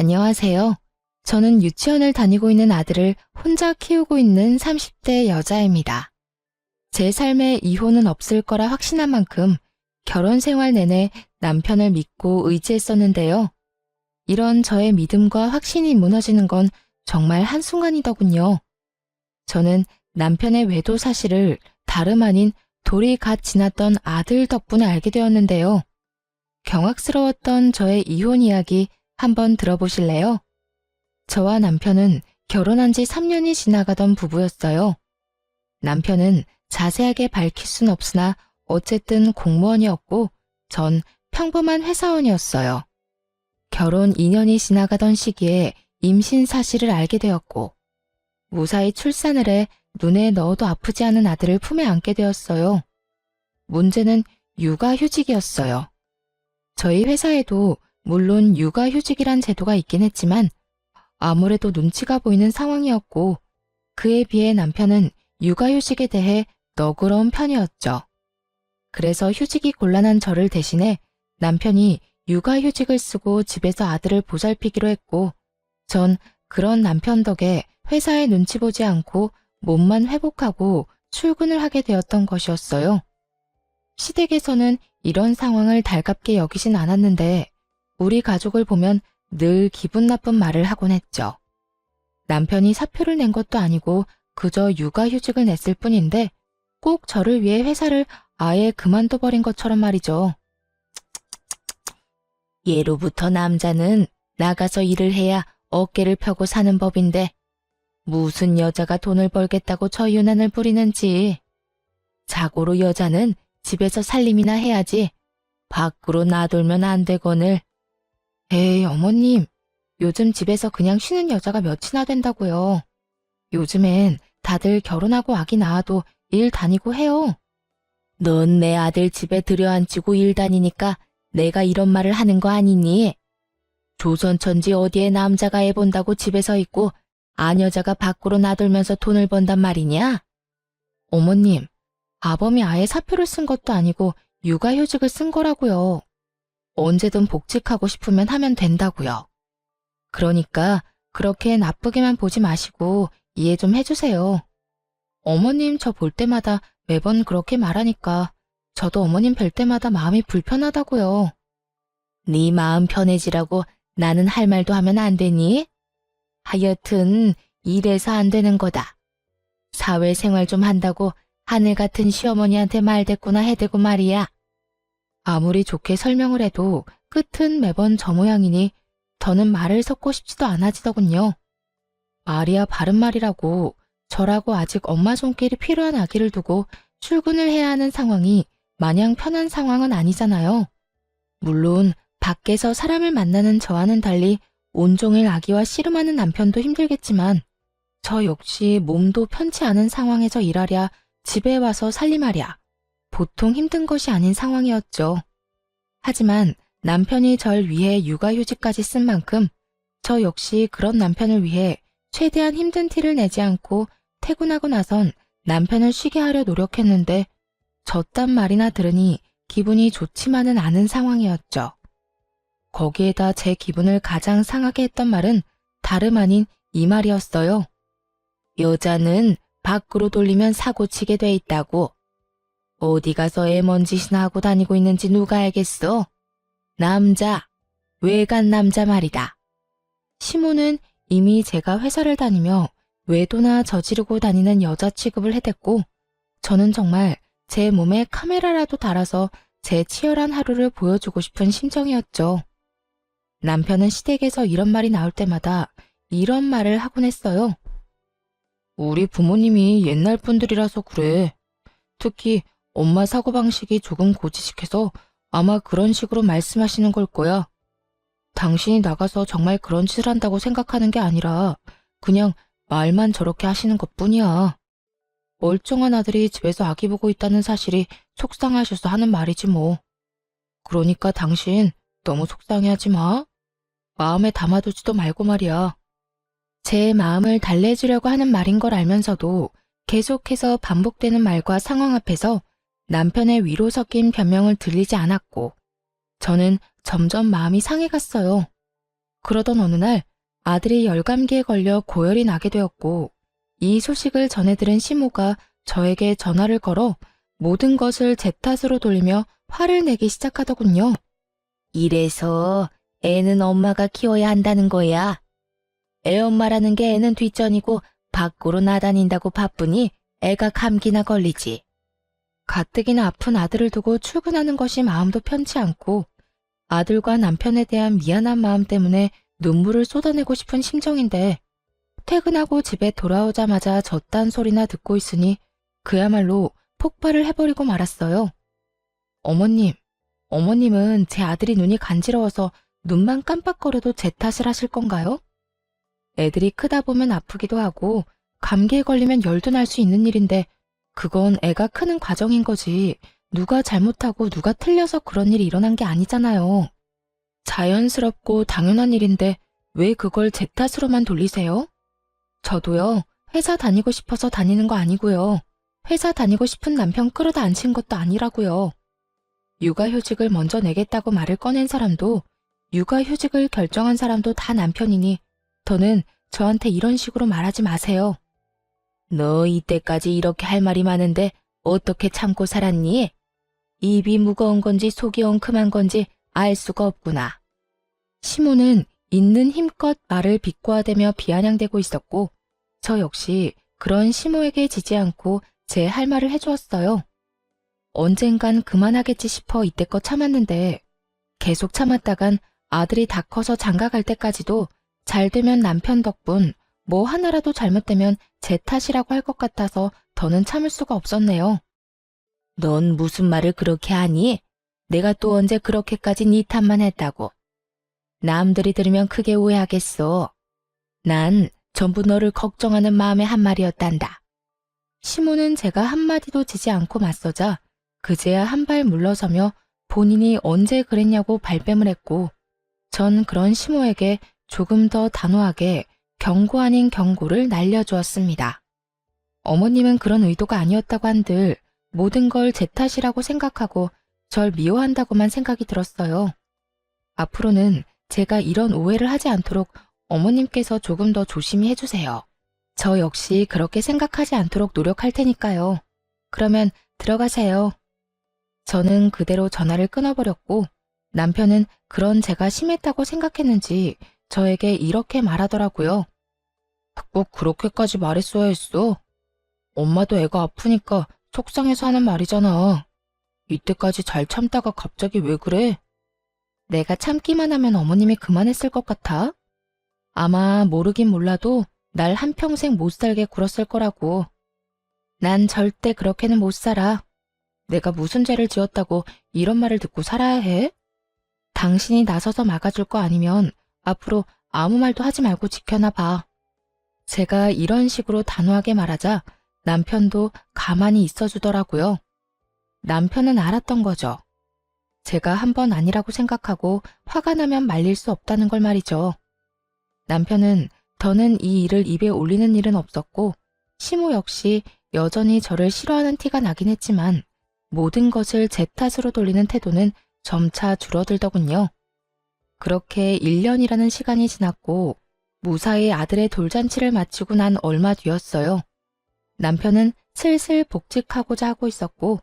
안녕하세요. 저는 유치원을 다니고 있는 아들을 혼자 키우고 있는 30대 여자입니다. 제 삶에 이혼은 없을 거라 확신한 만큼 결혼 생활 내내 남편을 믿고 의지했었는데요. 이런 저의 믿음과 확신이 무너지는 건 정말 한순간이더군요. 저는 남편의 외도 사실을 다름 아닌 돌이 갓 지났던 아들 덕분에 알게 되었는데요. 경악스러웠던 저의 이혼 이야기 한번 들어보실래요? 저와 남편은 결혼한 지 3년이 지나가던 부부였어요. 남편은 자세하게 밝힐 순 없으나 어쨌든 공무원이었고 전 평범한 회사원이었어요. 결혼 2년이 지나가던 시기에 임신 사실을 알게 되었고 무사히 출산을 해 눈에 넣어도 아프지 않은 아들을 품에 안게 되었어요. 문제는 육아휴직이었어요. 저희 회사에도 물론 육아휴직이란 제도가 있긴 했지만 아무래도 눈치가 보이는 상황이었고 그에 비해 남편은 육아휴직에 대해 너그러운 편이었죠. 그래서 휴직이 곤란한 저를 대신해 남편이 육아휴직을 쓰고 집에서 아들을 보살피기로 했고 전 그런 남편 덕에 회사에 눈치 보지 않고 몸만 회복하고 출근을 하게 되었던 것이었어요. 시댁에서는 이런 상황을 달갑게 여기진 않았는데 우리 가족을 보면 늘 기분 나쁜 말을 하곤 했죠. 남편이 사표를 낸 것도 아니고 그저 육아휴직을 냈을 뿐인데 꼭 저를 위해 회사를 아예 그만둬버린 것처럼 말이죠. 예로부터 남자는 나가서 일을 해야 어깨를 펴고 사는 법인데 무슨 여자가 돈을 벌겠다고 저 유난을 부리는지. 자고로 여자는 집에서 살림이나 해야지 밖으로 나돌면 안 되거늘. 에이 어머님, 요즘 집에서 그냥 쉬는 여자가 몇이나 된다고요. 요즘엔 다들 결혼하고 아기 낳아도 일 다니고 해요. 넌 내 아들 집에 들여앉히고 일 다니니까 내가 이런 말을 하는 거 아니니? 조선천지 어디에 남자가 애 본다고 집에서 있고 아녀자가 밖으로 나돌면서 돈을 번단 말이냐? 어머님, 아범이 아예 사표를 쓴 것도 아니고 육아휴직을 쓴 거라고요. 언제든 복직하고 싶으면 하면 된다고요. 그러니까 그렇게 나쁘게만 보지 마시고 이해 좀 해주세요. 어머님 저 볼 때마다 매번 그렇게 말하니까 저도 어머님 뵐 때마다 마음이 불편하다고요. 네 마음 편해지라고 나는 할 말도 하면 안 되니? 하여튼 이래서 안 되는 거다. 사회생활 좀 한다고 하늘 같은 시어머니한테 말대꾸나 해대고 말이야. 아무리 좋게 설명을 해도 끝은 매번 저 모양이니 더는 말을 섞고 싶지도 않아지더군요. 말이야 바른 말이라고 저라고 아직 엄마 손길이 필요한 아기를 두고 출근을 해야 하는 상황이 마냥 편한 상황은 아니잖아요. 물론 밖에서 사람을 만나는 저와는 달리 온종일 아기와 씨름하는 남편도 힘들겠지만 저 역시 몸도 편치 않은 상황에서 일하랴 집에 와서 살림하랴 보통 힘든 것이 아닌 상황이었죠. 하지만 남편이 절 위해 육아휴직까지 쓴 만큼 저 역시 그런 남편을 위해 최대한 힘든 티를 내지 않고 퇴근하고 나선 남편을 쉬게 하려 노력했는데 저딴 말이나 들으니 기분이 좋지만은 않은 상황이었죠. 거기에다 제 기분을 가장 상하게 했던 말은 다름 아닌 이 말이었어요. 여자는 밖으로 돌리면 사고치게 돼 있다고. 어디 가서 애 뭔 짓이나 하고 다니고 있는지 누가 알겠어? 남자, 외간 남자 말이다. 시모는 이미 제가 회사를 다니며 외도나 저지르고 다니는 여자 취급을 해댔고 저는 정말 제 몸에 카메라라도 달아서 제 치열한 하루를 보여주고 싶은 심정이었죠. 남편은 시댁에서 이런 말이 나올 때마다 이런 말을 하곤 했어요. 우리 부모님이 옛날 분들이라서 그래. 특히 엄마 사고방식이 조금 고지식해서 아마 그런 식으로 말씀하시는 걸 거야. 당신이 나가서 정말 그런 짓을 한다고 생각하는 게 아니라 그냥 말만 저렇게 하시는 것뿐이야. 멀쩡한 아들이 집에서 아기 보고 있다는 사실이 속상하셔서 하는 말이지 뭐. 그러니까 당신 너무 속상해하지 마. 마음에 담아두지도 말고 말이야. 제 마음을 달래주려고 하는 말인 걸 알면서도 계속해서 반복되는 말과 상황 앞에서 남편의 위로 섞인 변명을 들리지 않았고 저는 점점 마음이 상해갔어요. 그러던 어느 날 아들이 열감기에 걸려 고열이 나게 되었고, 이 소식을 전해 들은 시모가 저에게 전화를 걸어 모든 것을 제 탓으로 돌리며 화를 내기 시작하더군요. 이래서 애는 엄마가 키워야 한다는 거야. 애 엄마라는 게 애는 뒷전이고 밖으로 나다닌다고 바쁘니 애가 감기나 걸리지. 가뜩이나 아픈 아들을 두고 출근하는 것이 마음도 편치 않고 아들과 남편에 대한 미안한 마음 때문에 눈물을 쏟아내고 싶은 심정인데 퇴근하고 집에 돌아오자마자 저딴 소리나 듣고 있으니 그야말로 폭발을 해버리고 말았어요. 어머님은 제 아들이 눈이 간지러워서 눈만 깜빡거려도 제 탓을 하실 건가요? 애들이 크다 보면 아프기도 하고 감기에 걸리면 열도 날 수 있는 일인데 그건 애가 크는 과정인 거지 누가 잘못하고 누가 틀려서 그런 일이 일어난 게 아니잖아요. 자연스럽고 당연한 일인데 왜 그걸 제 탓으로만 돌리세요? 저도요, 회사 다니고 싶어서 다니는 거 아니고요. 회사 다니고 싶은 남편 끌어다 앉힌 것도 아니라고요. 육아휴직을 먼저 내겠다고 말을 꺼낸 사람도 육아휴직을 결정한 사람도 다 남편이니 더는 저한테 이런 식으로 말하지 마세요. 너 이때까지 이렇게 할 말이 많은데 어떻게 참고 살았니? 입이 무거운 건지 속이 엉큼한 건지 알 수가 없구나. 시모는 있는 힘껏 말을 비꼬아대며 비아냥대고 있었고 저 역시 그런 시모에게 지지 않고 제 할 말을 해주었어요. 언젠간 그만하겠지 싶어 이때껏 참았는데 계속 참았다간 아들이 다 커서 장가 갈 때까지도 잘 되면 남편 덕분 뭐 하나라도 잘못되면 제 탓이라고 할 것 같아서 더는 참을 수가 없었네요. 넌 무슨 말을 그렇게 하니? 내가 또 언제 그렇게까지 네 탓만 했다고. 남들이 들으면 크게 오해하겠어. 난 전부 너를 걱정하는 마음의 한 말이었단다. 시모는 제가 한마디도 지지 않고 맞서자 그제야 한 발 물러서며 본인이 언제 그랬냐고 발뺌을 했고 전 그런 시모에게 조금 더 단호하게 경고 아닌 경고를 날려주었습니다. 어머님은 그런 의도가 아니었다고 한들 모든 걸 제 탓이라고 생각하고 절 미워한다고만 생각이 들었어요. 앞으로는 제가 이런 오해를 하지 않도록 어머님께서 조금 더 조심히 해주세요. 저 역시 그렇게 생각하지 않도록 노력할 테니까요. 그러면 들어가세요. 저는 그대로 전화를 끊어버렸고 남편은 그런 제가 심했다고 생각했는지 저에게 이렇게 말하더라고요. 꼭 그렇게까지 말했어야 했어. 엄마도 애가 아프니까 속상해서 하는 말이잖아. 이때까지 잘 참다가 갑자기 왜 그래? 내가 참기만 하면 어머님이 그만했을 것 같아? 아마 모르긴 몰라도 날 한평생 못 살게 굴었을 거라고. 난 절대 그렇게는 못 살아. 내가 무슨 죄를 지었다고 이런 말을 듣고 살아야 해? 당신이 나서서 막아줄 거 아니면 앞으로 아무 말도 하지 말고 지켜놔봐. 제가 이런 식으로 단호하게 말하자 남편도 가만히 있어주더라고요. 남편은 알았던 거죠. 제가 한 번 아니라고 생각하고 화가 나면 말릴 수 없다는 걸 말이죠. 남편은 더는 이 일을 입에 올리는 일은 없었고 시모 역시 여전히 저를 싫어하는 티가 나긴 했지만 모든 것을 제 탓으로 돌리는 태도는 점차 줄어들더군요. 그렇게 1년이라는 시간이 지났고 무사히 아들의 돌잔치를 마치고 난 얼마 뒤였어요. 남편은 슬슬 복직하고자 하고 있었고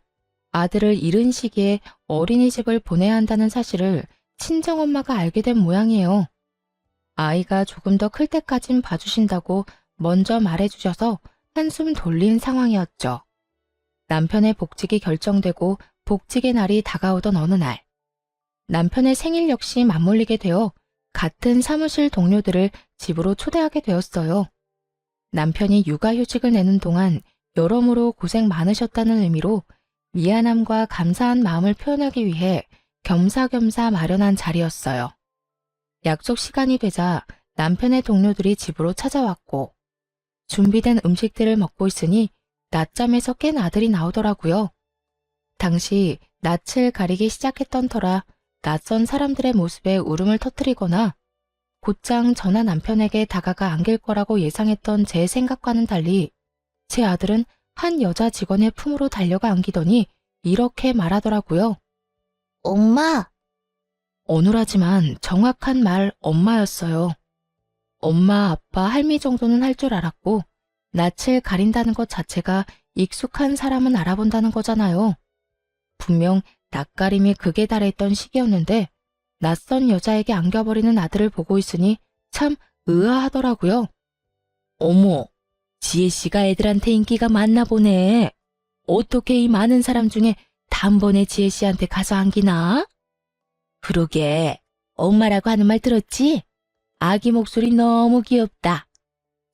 아들을 잃은 시기에 어린이집을 보내야 한다는 사실을 친정엄마가 알게 된 모양이에요. 아이가 조금 더 클 때까진 봐주신다고 먼저 말해주셔서 한숨 돌린 상황이었죠. 남편의 복직이 결정되고 복직의 날이 다가오던 어느 날, 남편의 생일 역시 맞물리게 되어 같은 사무실 동료들을 집으로 초대하게 되었어요. 남편이 육아휴직을 내는 동안 여러모로 고생 많으셨다는 의미로 미안함과 감사한 마음을 표현하기 위해 겸사겸사 마련한 자리였어요. 약속 시간이 되자 남편의 동료들이 집으로 찾아왔고 준비된 음식들을 먹고 있으니 낮잠에서 깬 아들이 나오더라고요. 당시 낯을 가리기 시작했던 터라 낯선 사람들의 모습에 울음을 터뜨리거나 곧장 전화 남편에게 다가가 안길 거라고 예상했던 제 생각과는 달리 제 아들은 한 여자 직원의 품으로 달려가 안기더니 이렇게 말하더라고요. 엄마, 어눌하지만 정확한 말 엄마였어요. 엄마, 아빠, 할미 정도는 할 줄 알았고 낯을 가린다는 것 자체가 익숙한 사람은 알아본다는 거잖아요. 분명 낯가림이 극에 달했던 시기였는데 낯선 여자에게 안겨버리는 아들을 보고 있으니 참 의아하더라고요. 어머, 지혜씨가 애들한테 인기가 많나 보네. 어떻게 이 많은 사람 중에 단번에 지혜씨한테 가서 안기나? 그러게, 엄마라고 하는 말 들었지? 아기 목소리 너무 귀엽다.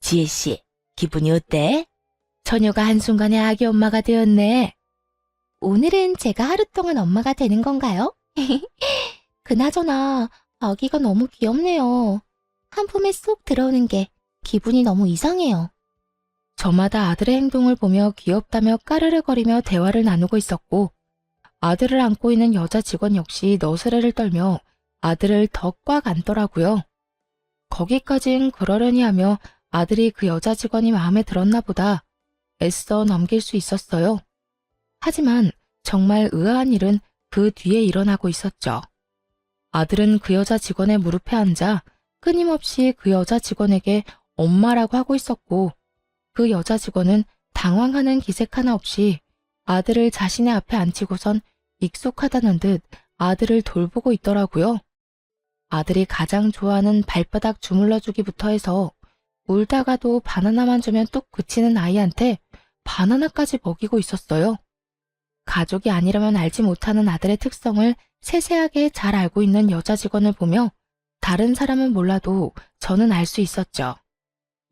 지혜씨, 기분이 어때? 처녀가 한순간에 아기 엄마가 되었네. 오늘은 제가 하루 동안 엄마가 되는 건가요? 그나저나 아기가 너무 귀엽네요. 한 품에 쏙 들어오는 게 기분이 너무 이상해요. 저마다 아들의 행동을 보며 귀엽다며 까르르거리며 대화를 나누고 있었고 아들을 안고 있는 여자 직원 역시 너스레를 떨며 아들을 더 꽉 안더라고요. 거기까진 그러려니 하며 아들이 그 여자 직원이 마음에 들었나 보다 애써 넘길 수 있었어요. 하지만 정말 의아한 일은 그 뒤에 일어나고 있었죠. 아들은 그 여자 직원의 무릎에 앉아 끊임없이 그 여자 직원에게 엄마라고 하고 있었고 그 여자 직원은 당황하는 기색 하나 없이 아들을 자신의 앞에 앉히고선 익숙하다는 듯 아들을 돌보고 있더라고요. 아들이 가장 좋아하는 발바닥 주물러주기부터 해서 울다가도 바나나만 주면 뚝 그치는 아이한테 바나나까지 먹이고 있었어요. 가족이 아니라면 알지 못하는 아들의 특성을 세세하게 잘 알고 있는 여자 직원을 보며 다른 사람은 몰라도 저는 알 수 있었죠.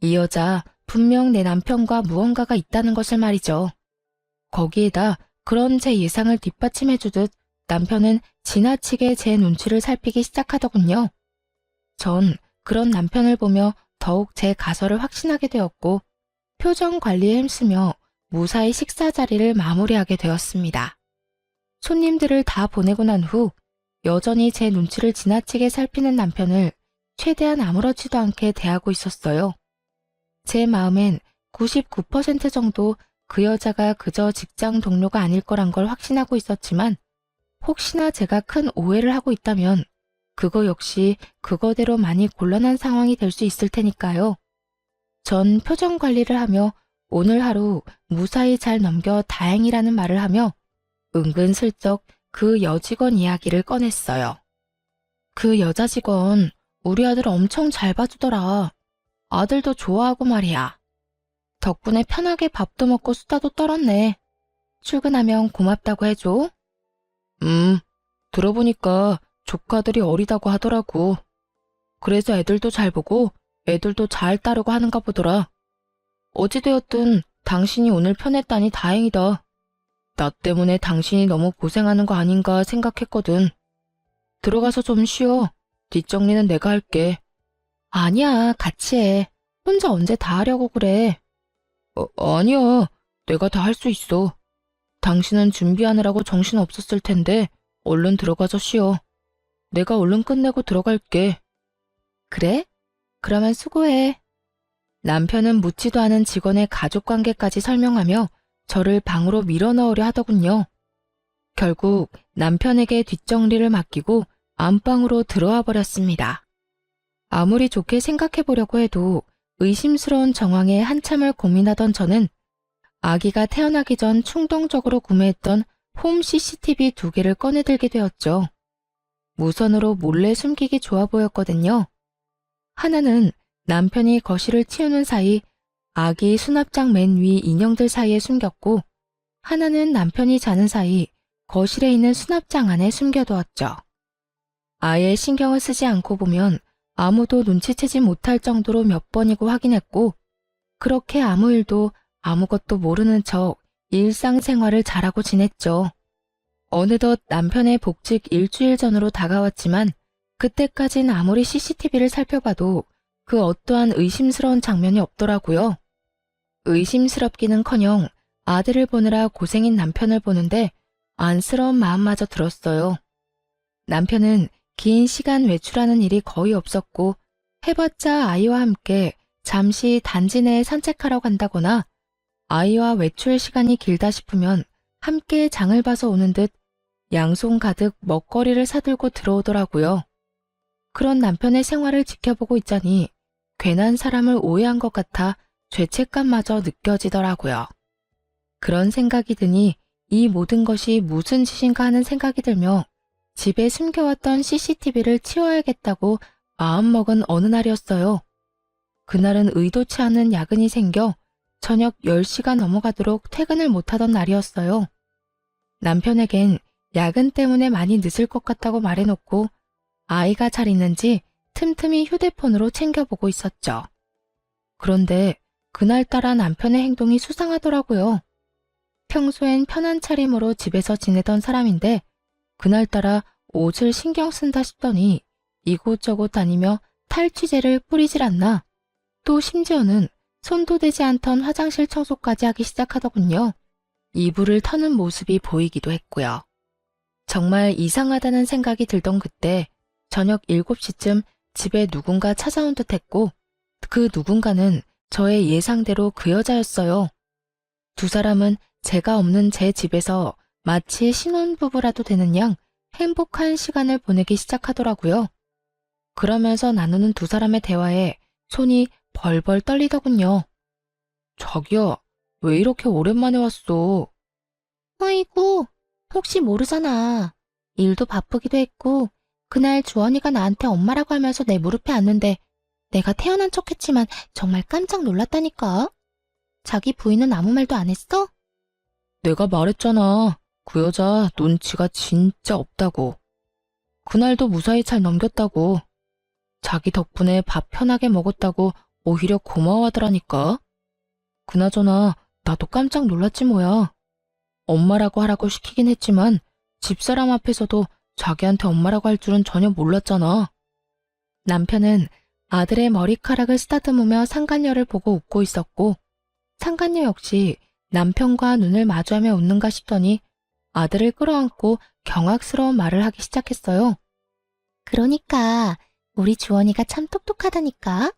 이 여자 분명 내 남편과 무언가가 있다는 것을 말이죠. 거기에다 그런 제 예상을 뒷받침해주듯 남편은 지나치게 제 눈치를 살피기 시작하더군요. 전 그런 남편을 보며 더욱 제 가설을 확신하게 되었고 표정 관리에 힘쓰며 무사히 식사 자리를 마무리하게 되었습니다. 손님들을 다 보내고 난 후 여전히 제 눈치를 지나치게 살피는 남편을 최대한 아무렇지도 않게 대하고 있었어요. 제 마음엔 99% 정도 그 여자가 그저 직장 동료가 아닐 거란 걸 확신하고 있었지만 혹시나 제가 큰 오해를 하고 있다면 그거 역시 그거대로 많이 곤란한 상황이 될 수 있을 테니까요. 전 표정 관리를 하며 오늘 하루 무사히 잘 넘겨 다행이라는 말을 하며 은근슬쩍 그 여직원 이야기를 꺼냈어요. 그 여자 직원 우리 아들 엄청 잘 봐주더라. 아들도 좋아하고 말이야. 덕분에 편하게 밥도 먹고 수다도 떨었네. 출근하면 고맙다고 해줘. 들어보니까 조카들이 어리다고 하더라고. 그래서 애들도 잘 보고 애들도 잘 따르고 하는가 보더라. 어찌되었든 당신이 오늘 편했다니 다행이다. 나 때문에 당신이 너무 고생하는 거 아닌가 생각했거든. 들어가서 좀 쉬어. 뒷정리는 내가 할게. 아니야, 같이 해. 혼자 언제 다 하려고 그래. 아니야. 내가 다 할 수 있어. 당신은 준비하느라고 정신 없었을 텐데 얼른 들어가서 쉬어. 내가 얼른 끝내고 들어갈게. 그래? 그러면 수고해. 남편은 묻지도 않은 직원의 가족관계까지 설명하며 저를 방으로 밀어넣으려 하더군요. 결국 남편에게 뒷정리를 맡기고 안방으로 들어와 버렸습니다. 아무리 좋게 생각해보려고 해도 의심스러운 정황에 한참을 고민하던 저는 아기가 태어나기 전 충동적으로 구매했던 홈 CCTV 2개를 꺼내들게 되었죠. 무선으로 몰래 숨기기 좋아 보였거든요. 하나는 남편이 거실을 치우는 사이 아기 수납장 맨 위 인형들 사이에 숨겼고 하나는 남편이 자는 사이 거실에 있는 수납장 안에 숨겨두었죠. 아예 신경을 쓰지 않고 보면 아무도 눈치채지 못할 정도로 몇 번이고 확인했고 그렇게 아무 일도 아무것도 모르는 척 일상생활을 잘하고 지냈죠. 어느덧 남편의 복직 일주일 전으로 다가왔지만 그때까진 아무리 CCTV를 살펴봐도 그 어떠한 의심스러운 장면이 없더라고요. 의심스럽기는커녕 아들을 보느라 고생인 남편을 보는데 안쓰러운 마음마저 들었어요. 남편은 긴 시간 외출하는 일이 거의 없었고 해봤자 아이와 함께 잠시 단지 내에 산책하러 간다거나 아이와 외출 시간이 길다 싶으면 함께 장을 봐서 오는 듯 양손 가득 먹거리를 사들고 들어오더라고요. 그런 남편의 생활을 지켜보고 있자니 괜한 사람을 오해한 것 같아 죄책감마저 느껴지더라고요. 그런 생각이 드니 이 모든 것이 무슨 짓인가 하는 생각이 들며 집에 숨겨왔던 CCTV를 치워야겠다고 마음먹은 어느 날이었어요. 그날은 의도치 않은 야근이 생겨 저녁 10시가 넘어가도록 퇴근을 못하던 날이었어요. 남편에겐 야근 때문에 많이 늦을 것 같다고 말해놓고 아이가 잘 있는지 틈틈이 휴대폰으로 챙겨보고 있었죠. 그런데 그날따라 남편의 행동이 수상하더라고요. 평소엔 편한 차림으로 집에서 지내던 사람인데 그날따라 옷을 신경 쓴다 싶더니 이곳저곳 다니며 탈취제를 뿌리질 않나. 또 심지어는 손도 대지 않던 화장실 청소까지 하기 시작하더군요. 이불을 터는 모습이 보이기도 했고요. 정말 이상하다는 생각이 들던 그때 저녁 7시쯤 집에 누군가 찾아온 듯했고 그 누군가는 저의 예상대로 그 여자였어요. 두 사람은 제가 없는 제 집에서 마치 신혼부부라도 되는 양 행복한 시간을 보내기 시작하더라고요. 그러면서 나누는 두 사람의 대화에 손이 벌벌 떨리더군요. 자기야, 왜 이렇게 오랜만에 왔어? 아이고, 혹시 모르잖아. 일도 바쁘기도 했고 그날 주원이가 나한테 엄마라고 하면서 내 무릎에 앉는데 내가 태어난 척했지만 정말 깜짝 놀랐다니까. 자기 부인은 아무 말도 안 했어? 내가 말했잖아. 그 여자 눈치가 진짜 없다고. 그날도 무사히 잘 넘겼다고. 자기 덕분에 밥 편하게 먹었다고 오히려 고마워하더라니까. 그나저나 나도 깜짝 놀랐지 뭐야. 엄마라고 하라고 시키긴 했지만 집사람 앞에서도 자기한테 엄마라고 할 줄은 전혀 몰랐잖아. 남편은 아들의 머리카락을 쓰다듬으며 상간녀를 보고 웃고 있었고 상간녀 역시 남편과 눈을 마주하며 웃는가 싶더니 아들을 끌어안고 경악스러운 말을 하기 시작했어요. 그러니까 우리 주원이가 참 똑똑하다니까.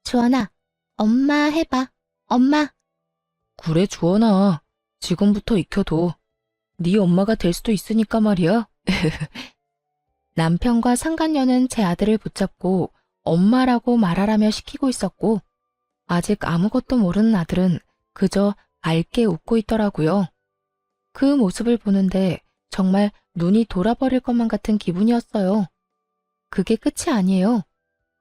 주원아, 엄마 해봐. 엄마. 그래 주원아. 지금부터 익혀둬. 네 엄마가 될 수도 있으니까 말이야. 남편과 상간녀는 제 아들을 붙잡고 엄마라고 말하라며 시키고 있었고 아직 아무것도 모르는 아들은 그저 맑게 웃고 있더라고요. 그 모습을 보는데 정말 눈이 돌아버릴 것만 같은 기분이었어요. 그게 끝이 아니에요.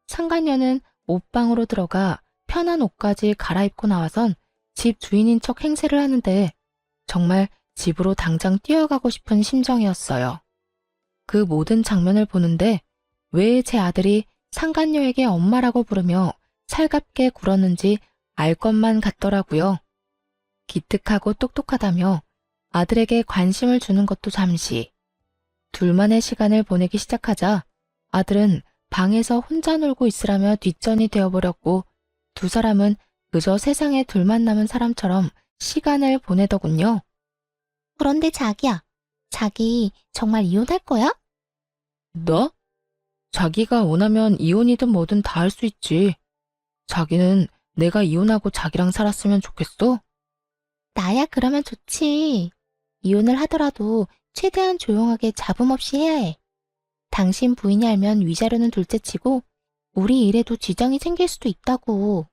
상간녀는 옷방으로 들어가 편한 옷까지 갈아입고 나와선 집 주인인 척 행세를 하는데 정말 집으로 당장 뛰어가고 싶은 심정이었어요. 그 모든 장면을 보는데 왜 제 아들이 상간녀에게 엄마라고 부르며 살갑게 굴었는지 알 것만 같더라고요. 기특하고 똑똑하다며 아들에게 관심을 주는 것도 잠시. 둘만의 시간을 보내기 시작하자 아들은 방에서 혼자 놀고 있으라며 뒷전이 되어버렸고 두 사람은 그저 세상에 둘만 남은 사람처럼 시간을 보내더군요. 그런데 자기야, 자기 정말 이혼할 거야? 너? 자기가 원하면 이혼이든 뭐든 다 할 수 있지. 자기는 내가 이혼하고 자기랑 살았으면 좋겠어? 나야 그러면 좋지. 이혼을 하더라도 최대한 조용하게 잡음 없이 해야 해. 당신 부인이 알면 위자료는 둘째치고 우리 일에도 지장이 생길 수도 있다고.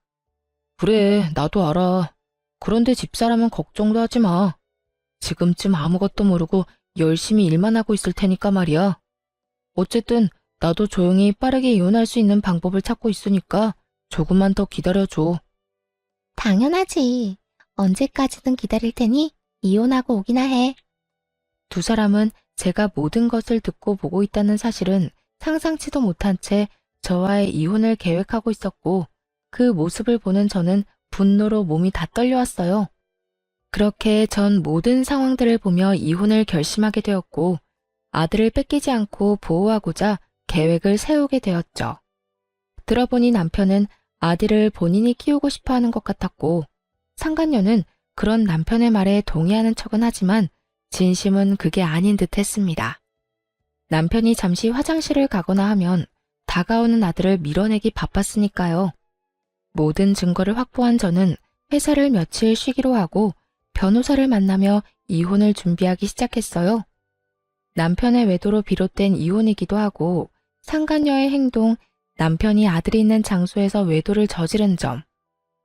그래, 나도 알아. 그런데 집사람은 걱정도 하지 마. 지금쯤 아무것도 모르고 열심히 일만 하고 있을 테니까 말이야. 어쨌든 나도 조용히 빠르게 이혼할 수 있는 방법을 찾고 있으니까 조금만 더 기다려줘. 당연하지. 언제까지든 기다릴 테니 이혼하고 오기나 해. 두 사람은 제가 모든 것을 듣고 보고 있다는 사실은 상상치도 못한 채 저와의 이혼을 계획하고 있었고 그 모습을 보는 저는 분노로 몸이 다 떨려왔어요. 그렇게 전 모든 상황들을 보며 이혼을 결심하게 되었고 아들을 뺏기지 않고 보호하고자 계획을 세우게 되었죠. 들어보니 남편은 아들을 본인이 키우고 싶어하는 것 같았고 상간녀는 그런 남편의 말에 동의하는 척은 하지만 진심은 그게 아닌 듯 했습니다. 남편이 잠시 화장실을 가거나 하면 다가오는 아들을 밀어내기 바빴으니까요. 모든 증거를 확보한 저는 회사를 며칠 쉬기로 하고 변호사를 만나며 이혼을 준비하기 시작했어요. 남편의 외도로 비롯된 이혼이기도 하고 상간녀의 행동, 남편이 아들이 있는 장소에서 외도를 저지른 점,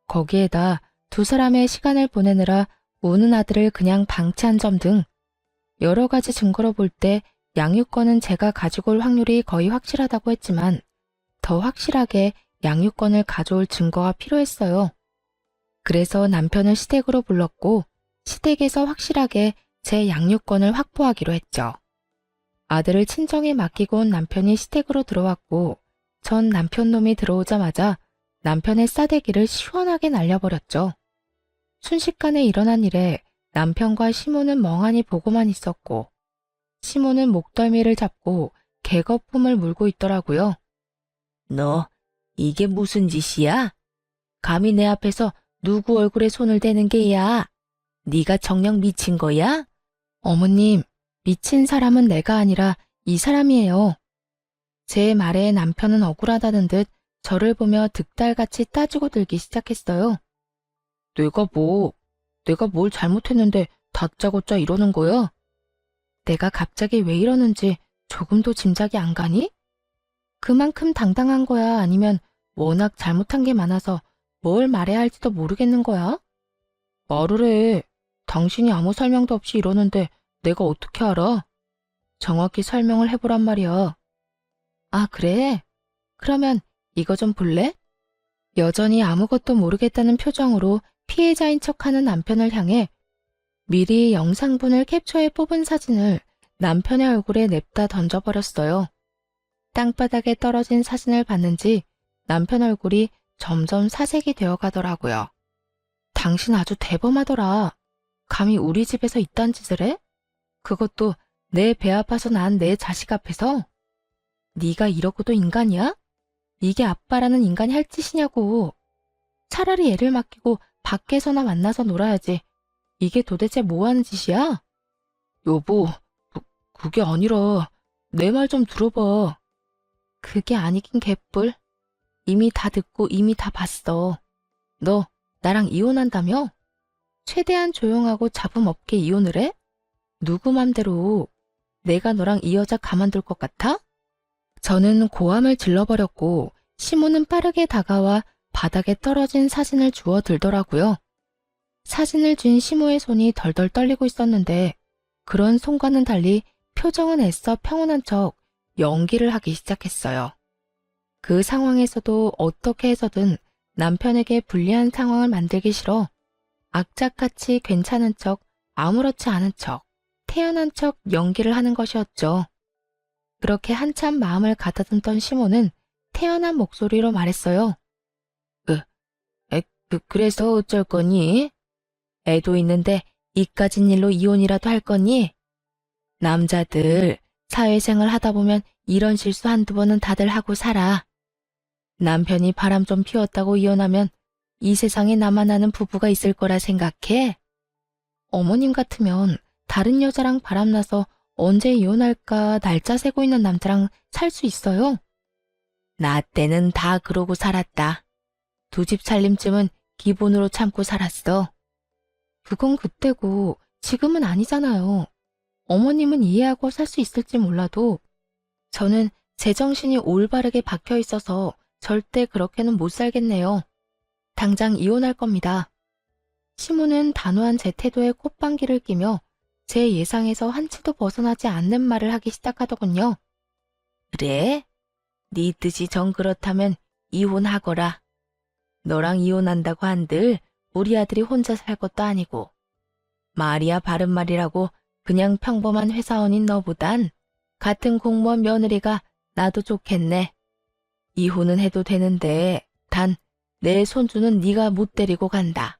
거기에다 두 사람의 시간을 보내느라 우는 아들을 그냥 방치한 점 등 여러 가지 증거로 볼 때 양육권은 제가 가지고 올 확률이 거의 확실하다고 했지만 더 확실하게 양육권을 가져올 증거가 필요했어요. 그래서 남편을 시댁으로 불렀고 시댁에서 확실하게 제 양육권을 확보하기로 했죠. 아들을 친정에 맡기고 온 남편이 시댁으로 들어왔고 전 남편 놈이 들어오자마자 남편의 싸대기를 시원하게 날려버렸죠. 순식간에 일어난 일에 남편과 시모는 멍하니 보고만 있었고 시모는 목덜미를 잡고 개거품을 물고 있더라고요. 너 이게 무슨 짓이야? 감히 내 앞에서 누구 얼굴에 손을 대는 게야? 네가 정녕 미친 거야? 어머님, 미친 사람은 내가 아니라 이 사람이에요. 제 말에 남편은 억울하다는 듯 저를 보며 득달같이 따지고 들기 시작했어요. 내가 뭘 잘못했는데 다짜고짜 이러는 거야? 내가 갑자기 왜 이러는지 조금도 짐작이 안 가니? 그만큼 당당한 거야? 아니면 워낙 잘못한 게 많아서 뭘 말해야 할지도 모르겠는 거야? 말을 해. 당신이 아무 설명도 없이 이러는데 내가 어떻게 알아? 정확히 설명을 해보란 말이야. 아, 그래? 그러면 이거 좀 볼래? 여전히 아무것도 모르겠다는 표정으로 피해자인 척하는 남편을 향해 미리 영상분을 캡처해 뽑은 사진을 남편의 얼굴에 냅다 던져버렸어요. 땅바닥에 떨어진 사진을 봤는지 남편 얼굴이 점점 사색이 되어 가더라고요. 당신 아주 대범하더라. 감히 우리 집에서 이딴 짓을 해? 그것도 내 배 아파서 난 내 자식 앞에서? 네가 이러고도 인간이야? 이게 아빠라는 인간이 할 짓이냐고. 차라리 애를 맡기고 밖에서나 만나서 놀아야지. 이게 도대체 뭐 하는 짓이야? 여보, 그게 아니라 내 말 좀 들어봐. 그게 아니긴 개뿔. 이미 다 듣고 이미 다 봤어. 너 나랑 이혼한다며? 최대한 조용하고 잡음 없게 이혼을 해? 누구 맘대로. 내가 너랑 이 여자 가만둘 것 같아? 저는 고함을 질러버렸고 시모는 빠르게 다가와 바닥에 떨어진 사진을 주워 들더라고요. 사진을 쥔 시모의 손이 덜덜 떨리고 있었는데 그런 손과는 달리 표정은 애써 평온한 척 연기를 하기 시작했어요. 그 상황에서도 어떻게 해서든 남편에게 불리한 상황을 만들기 싫어 악착같이 괜찮은 척, 아무렇지 않은 척, 태연한 척 연기를 하는 것이었죠. 그렇게 한참 마음을 가다듬던 시모는 태연한 목소리로 말했어요. 그래서 어쩔 거니? 애도 있는데 이까진 일로 이혼이라도 할 거니? 남자들 사회생활 하다 보면 이런 실수 한두 번은 다들 하고 살아. 남편이 바람 좀 피웠다고 이혼하면 이 세상에 나만 아는 부부가 있을 거라 생각해? 어머님 같으면 다른 여자랑 바람나서 언제 이혼할까 날짜 세고 있는 남자랑 살 수 있어요? 나 때는 다 그러고 살았다. 두 집 살림쯤은 기본으로 참고 살았어. 그건 그때고 지금은 아니잖아요. 어머님은 이해하고 살 수 있을지 몰라도 저는 제정신이 올바르게 박혀 있어서 절대 그렇게는 못 살겠네요. 당장 이혼할 겁니다. 시모는 단호한 제 태도에 콧방귀를 끼며 제 예상에서 한치도 벗어나지 않는 말을 하기 시작하더군요. 그래? 네 뜻이 정 그렇다면 이혼하거라. 너랑 이혼한다고 한들 우리 아들이 혼자 살 것도 아니고 말이야 바른 말이라고 그냥 평범한 회사원인 너보단 같은 공무원 며느리가 나도 좋겠네. 이혼은 해도 되는데 단 내 손주는 네가 못 데리고 간다.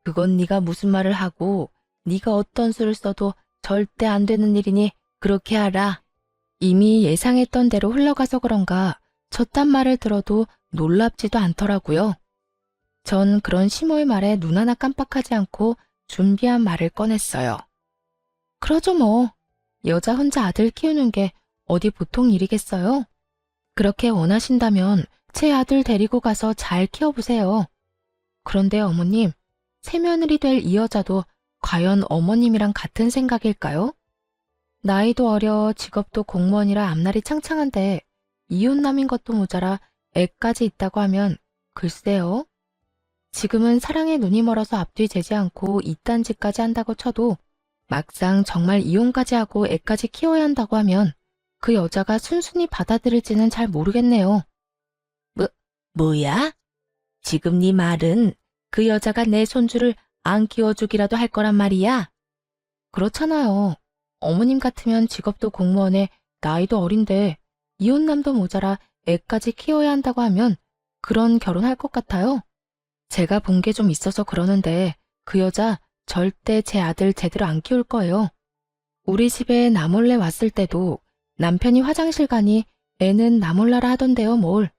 그건 네가 무슨 말을 하고 네가 어떤 수를 써도 절대 안 되는 일이니 그렇게 하라. 이미 예상했던 대로 흘러가서 그런가 저딴 말을 들어도 놀랍지도 않더라고요. 전 그런 시모의 말에 눈 하나 깜빡하지 않고 준비한 말을 꺼냈어요. 그러죠 뭐. 여자 혼자 아들 키우는 게 어디 보통 일이겠어요? 그렇게 원하신다면 제 아들 데리고 가서 잘 키워보세요. 그런데 어머님, 새며느리 될 이 여자도 과연 어머님이랑 같은 생각일까요? 나이도 어려 직업도 공무원이라 앞날이 창창한데 이혼남인 것도 모자라 애까지 있다고 하면 글쎄요. 지금은 사랑에 눈이 멀어서 앞뒤 재지 않고 이딴 짓까지 한다고 쳐도 막상 정말 이혼까지 하고 애까지 키워야 한다고 하면 그 여자가 순순히 받아들일지는 잘 모르겠네요. 뭐야? 지금 네 말은 그 여자가 내 손주를 안 키워주기라도 할 거란 말이야? 그렇잖아요. 어머님 같으면 직업도 공무원에 나이도 어린데 이혼남도 모자라 애까지 키워야 한다고 하면 그런 결혼할 것 같아요. 제가 본 게 좀 있어서 그러는데 그 여자 절대 제 아들 제대로 안 키울 거예요. 우리 집에 나 몰래 왔을 때도 남편이 화장실 가니 애는 나 몰라라 하던데요, 뭘.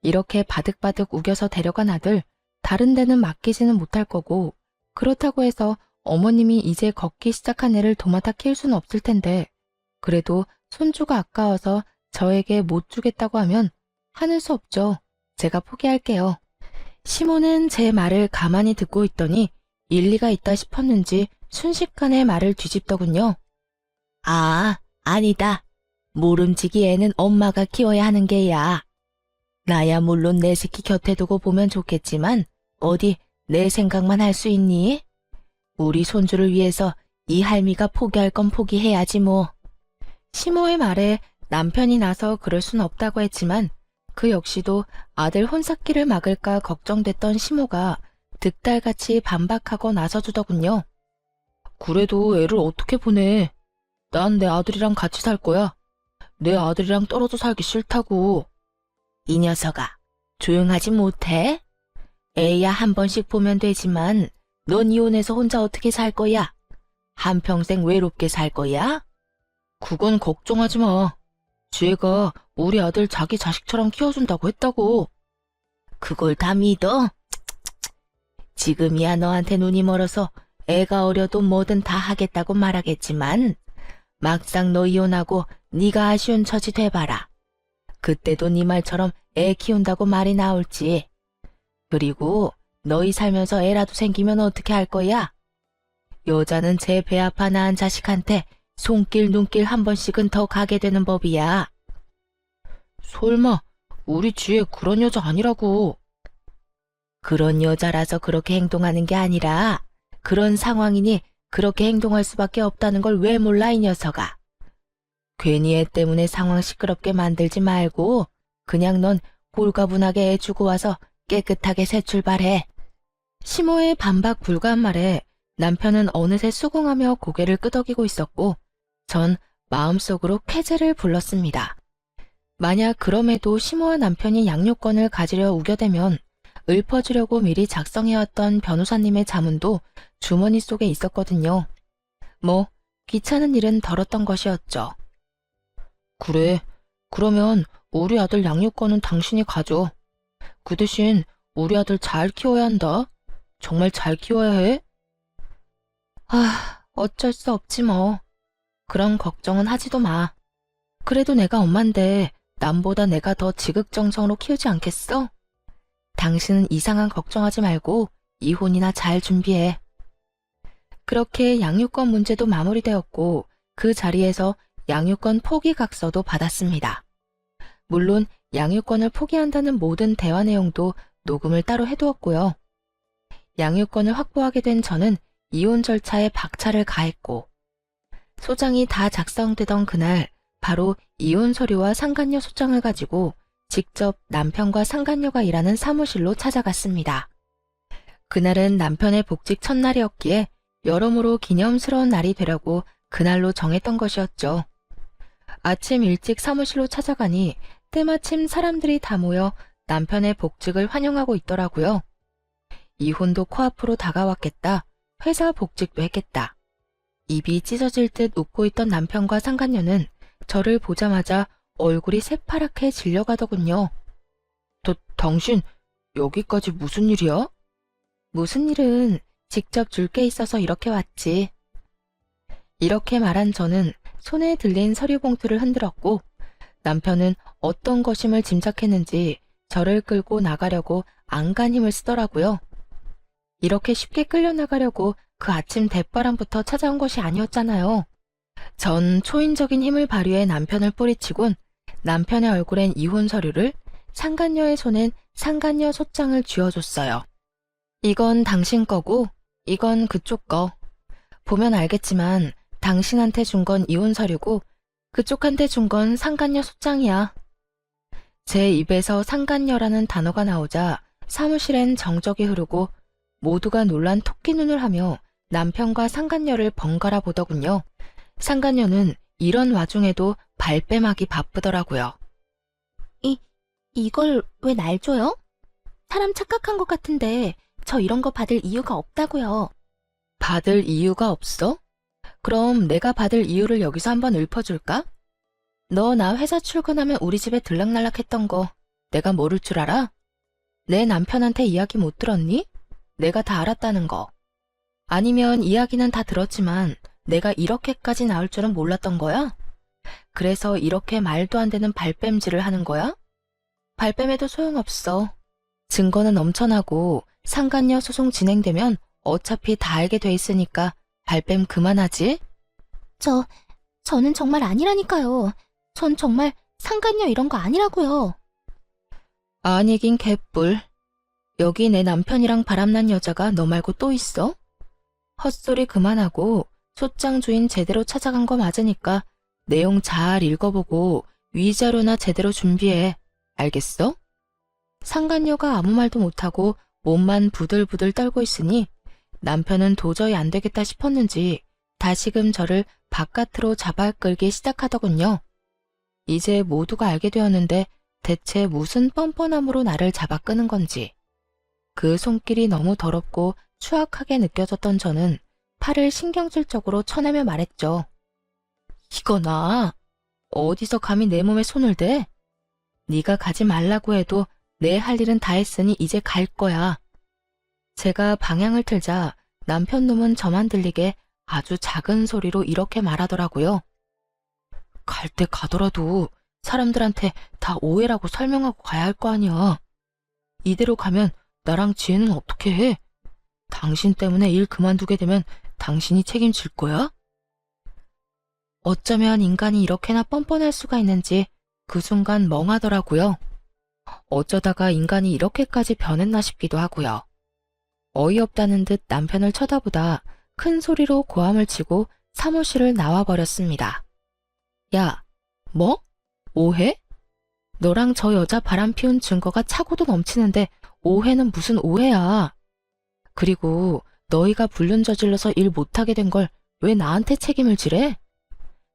이렇게 바득바득 우겨서 데려간 아들 다른 데는 맡기지는 못할 거고 그렇다고 해서 어머님이 이제 걷기 시작한 애를 도맡아 키울 수는 없을 텐데 그래도 손주가 아까워서 저에게 못 주겠다고 하면 하는 수 없죠. 제가 포기할게요. 시모는 제 말을 가만히 듣고 있더니 일리가 있다 싶었는지 순식간에 말을 뒤집더군요. 아, 아니다. 모름지기 애는 엄마가 키워야 하는 게야. 나야 물론 내 새끼 곁에 두고 보면 좋겠지만 어디 내 생각만 할 수 있니? 우리 손주를 위해서 이 할미가 포기할 건 포기해야지 뭐. 시모의 말에 남편이 나서 그럴 순 없다고 했지만 그 역시도 아들 혼삭기를 막을까 걱정됐던 시모가 득달같이 반박하고 나서주더군요. 그래도 애를 어떻게 보내? 난 내 아들이랑 같이 살 거야. 내 아들이랑 떨어져 살기 싫다고. 이 녀석아, 조용하지 못해? 애야 한 번씩 보면 되지만 넌 이혼해서 혼자 어떻게 살 거야? 한평생 외롭게 살 거야? 그건 걱정하지 마. 쥐가 우리 아들 자기 자식처럼 키워준다고 했다고. 그걸 다 믿어? 지금이야 너한테 눈이 멀어서 애가 어려도 뭐든 다 하겠다고 말하겠지만 막상 너 이혼하고 네가 아쉬운 처지 돼봐라. 그때도 네 말처럼 애 키운다고 말이 나올지. 그리고 너희 살면서 애라도 생기면 어떻게 할 거야? 여자는 제 배 아파 낳은 자식한테 손길 눈길 한 번씩은 더 가게 되는 법이야. 설마 우리 쥐에 그런 여자 아니라고. 그런 여자라서 그렇게 행동하는 게 아니라 그런 상황이니 그렇게 행동할 수밖에 없다는 걸 왜 몰라 이 녀석아. 괜히 애 때문에 상황 시끄럽게 만들지 말고 그냥 넌 꼴가분하게 애 주고 와서 깨끗하게 새 출발해. 시모의 반박 불가한 말에 남편은 어느새 수긍하며 고개를 끄덕이고 있었고 전 마음속으로 쾌재를 불렀습니다. 만약 그럼에도 시모와 남편이 양육권을 가지려 우겨대면 읊어주려고 미리 작성해왔던 변호사님의 자문도 주머니 속에 있었거든요. 뭐 귀찮은 일은 덜었던 것이었죠. 그래, 그러면 우리 아들 양육권은 당신이 가져. 그 대신 우리 아들 잘 키워야 한다. 정말 잘 키워야 해. 어쩔 수 없지 뭐. 그런 걱정은 하지도 마. 그래도 내가 엄만데 남보다 내가 더 지극정성으로 키우지 않겠어? 당신은 이상한 걱정하지 말고 이혼이나 잘 준비해. 그렇게 양육권 문제도 마무리되었고 그 자리에서 양육권 포기 각서도 받았습니다. 물론 양육권을 포기한다는 모든 대화 내용도 녹음을 따로 해두었고요. 양육권을 확보하게 된 저는 이혼 절차에 박차를 가했고 소장이 다 작성되던 그날 바로 이혼 서류와 상간녀 소장을 가지고 직접 남편과 상간녀가 일하는 사무실로 찾아갔습니다. 그날은 남편의 복직 첫날이었기에 여러모로 기념스러운 날이 되려고 그날로 정했던 것이었죠. 아침 일찍 사무실로 찾아가니 때마침 사람들이 다 모여 남편의 복직을 환영하고 있더라고요. 이혼도 코앞으로 다가왔겠다. 회사 복직도 했겠다. 입이 찢어질 듯 웃고 있던 남편과 상간녀는 저를 보자마자 얼굴이 새파랗게 질려가더군요. 당신 여기까지 무슨 일이야? 무슨 일은 직접 줄 게 있어서 이렇게 왔지. 이렇게 말한 저는 손에 들린 서류 봉투를 흔들었고 남편은 어떤 것임을 짐작했는지 저를 끌고 나가려고 안간 힘을 쓰더라고요. 이렇게 쉽게 끌려나가려고 그 아침 대바람부터 찾아온 것이 아니었잖아요. 전 초인적인 힘을 발휘해 남편을 뿌리치곤 남편의 얼굴엔 이혼 서류를, 상간녀의 손엔 상간녀 소장을 쥐어줬어요. 이건 당신 거고 이건 그쪽 거. 보면 알겠지만 당신한테 준 건 이혼 서류고 그쪽한테 준 건 상간녀 소장이야. 제 입에서 상간녀라는 단어가 나오자 사무실엔 정적이 흐르고 모두가 놀란 토끼 눈을 하며 남편과 상간녀를 번갈아 보더군요. 상간녀는 이런 와중에도 발뺌하기 바쁘더라고요. 이걸 왜 날 줘요? 사람 착각한 것 같은데 저 이런 거 받을 이유가 없다고요. 받을 이유가 없어? 그럼 내가 받을 이유를 여기서 한번 읊어줄까? 너 나 회사 출근하면 우리 집에 들락날락했던 거 내가 모를 줄 알아? 내 남편한테 이야기 못 들었니? 내가 다 알았다는 거. 아니면 이야기는 다 들었지만 내가 이렇게까지 나올 줄은 몰랐던 거야? 그래서 이렇게 말도 안 되는 발뺌질을 하는 거야? 발뺌해도 소용없어. 증거는 넘쳐나고 상간녀 소송 진행되면 어차피 다 알게 돼 있으니까 발뺌 그만하지? 저는 정말 아니라니까요. 전 정말 상간녀 이런 거 아니라고요. 아니긴 개뿔. 여기 내 남편이랑 바람난 여자가 너 말고 또 있어? 헛소리 그만하고 소장 주인 제대로 찾아간 거 맞으니까 내용 잘 읽어보고 위자료나 제대로 준비해. 알겠어? 상간녀가 아무 말도 못하고 몸만 부들부들 떨고 있으니 남편은 도저히 안 되겠다 싶었는지 다시금 저를 바깥으로 잡아 끌기 시작하더군요. 이제 모두가 알게 되었는데 대체 무슨 뻔뻔함으로 나를 잡아 끄는 건지. 그 손길이 너무 더럽고 추악하게 느껴졌던 저는 팔을 신경질적으로 쳐내며 말했죠. 이거나 어디서 감히 내 몸에 손을 대? 네가 가지 말라고 해도 내 할 일은 다 했으니 이제 갈 거야. 제가 방향을 틀자 남편 놈은 저만 들리게 아주 작은 소리로 이렇게 말하더라고요. 갈 때 가더라도 사람들한테 다 오해라고 설명하고 가야 할 거 아니야. 이대로 가면 나랑 지혜는 어떻게 해? 당신 때문에 일 그만두게 되면 당신이 책임질 거야? 어쩌면 인간이 이렇게나 뻔뻔할 수가 있는지 그 순간 멍하더라고요. 어쩌다가 인간이 이렇게까지 변했나 싶기도 하고요. 어이없다는 듯 남편을 쳐다보다 큰 소리로 고함을 치고 사무실을 나와버렸습니다. 야, 뭐? 오해? 너랑 저 여자 바람 피운 증거가 차고도 넘치는데 오해는 무슨 오해야. 그리고 너희가 불륜 저질러서 일 못하게 된 걸 왜 나한테 책임을 지래?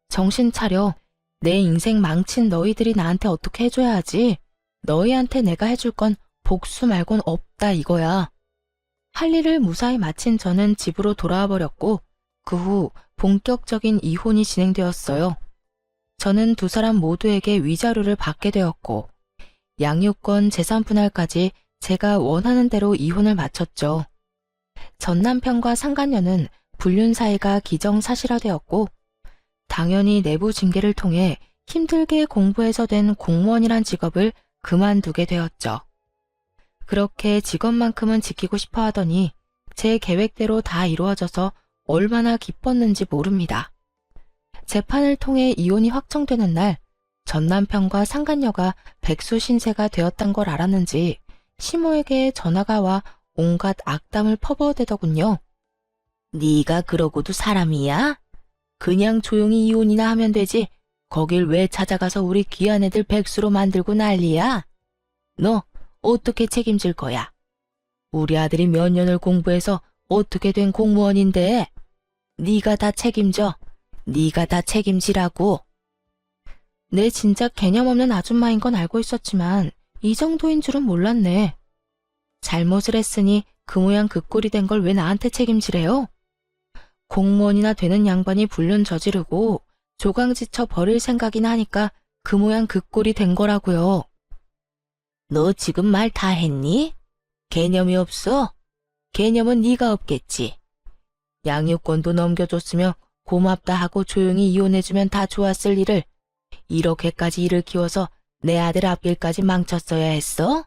정신 차려. 내 인생 망친 너희들이 나한테 어떻게 해줘야 하지. 너희한테 내가 해줄 건 복수 말곤 없다 이거야. 할 일을 무사히 마친 저는 집으로 돌아와 버렸고 그 후 본격적인 이혼이 진행되었어요. 저는 두 사람 모두에게 위자료를 받게 되었고 양육권 재산 분할까지 제가 원하는 대로 이혼을 마쳤죠. 전 남편과 상간녀는 불륜 사이가 기정사실화되었고 당연히 내부 징계를 통해 힘들게 공부해서 된 공무원이란 직업을 그만두게 되었죠. 그렇게 직업만큼은 지키고 싶어 하더니 제 계획대로 다 이루어져서 얼마나 기뻤는지 모릅니다. 재판을 통해 이혼이 확정되는 날 전 남편과 상간녀가 백수신세가 되었단 걸 알았는지 시모에게 전화가 와 온갖 악담을 퍼부어대더군요. 네가 그러고도 사람이야? 그냥 조용히 이혼이나 하면 되지. 거길 왜 찾아가서 우리 귀한 애들 백수로 만들고 난리야? 너 어떻게 책임질 거야? 우리 아들이 몇 년을 공부해서 어떻게 된 공무원인데? 네가 다 책임져. 네가 다 책임지라고. 내 진작 개념 없는 아줌마인 건 알고 있었지만 이 정도인 줄은 몰랐네. 잘못을 했으니 그 모양 그 꼴이 된 걸 왜 나한테 책임지래요? 공무원이나 되는 양반이 불륜 저지르고 조강지쳐 버릴 생각이나 하니까 그 모양 그 꼴이 된 거라고요. 너 지금 말 다 했니? 개념이 없어? 개념은 네가 없겠지. 양육권도 넘겨줬으면 고맙다 하고 조용히 이혼해주면 다 좋았을 일을 이렇게까지 일을 키워서 내 아들 앞길까지 망쳤어야 했어?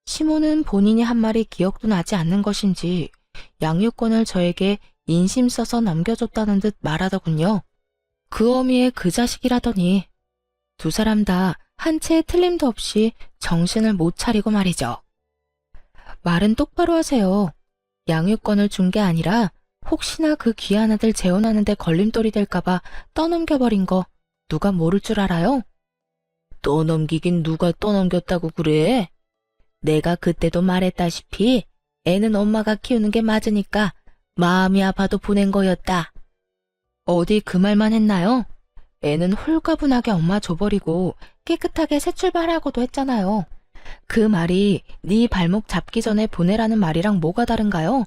시모는 본인이 한 말이 기억도 나지 않는 것인지 양육권을 저에게 인심 써서 넘겨줬다는 듯 말하더군요. 그 어미의 그 자식이라더니 두 사람 다 한 채의 틀림도 없이 정신을 못 차리고 말이죠. 말은 똑바로 하세요. 양육권을 준 게 아니라 혹시나 그 귀한 아들 재혼하는데 걸림돌이 될까봐 떠넘겨버린 거 누가 모를 줄 알아요? 떠넘기긴 누가 떠넘겼다고 그래? 내가 그때도 말했다시피 애는 엄마가 키우는 게 맞으니까 마음이 아파도 보낸 거였다. 어디 그 말만 했나요? 애는 홀가분하게 엄마 줘버리고 깨끗하게 새 출발하고도 했잖아요. 그 말이 네 발목 잡기 전에 보내라는 말이랑 뭐가 다른가요?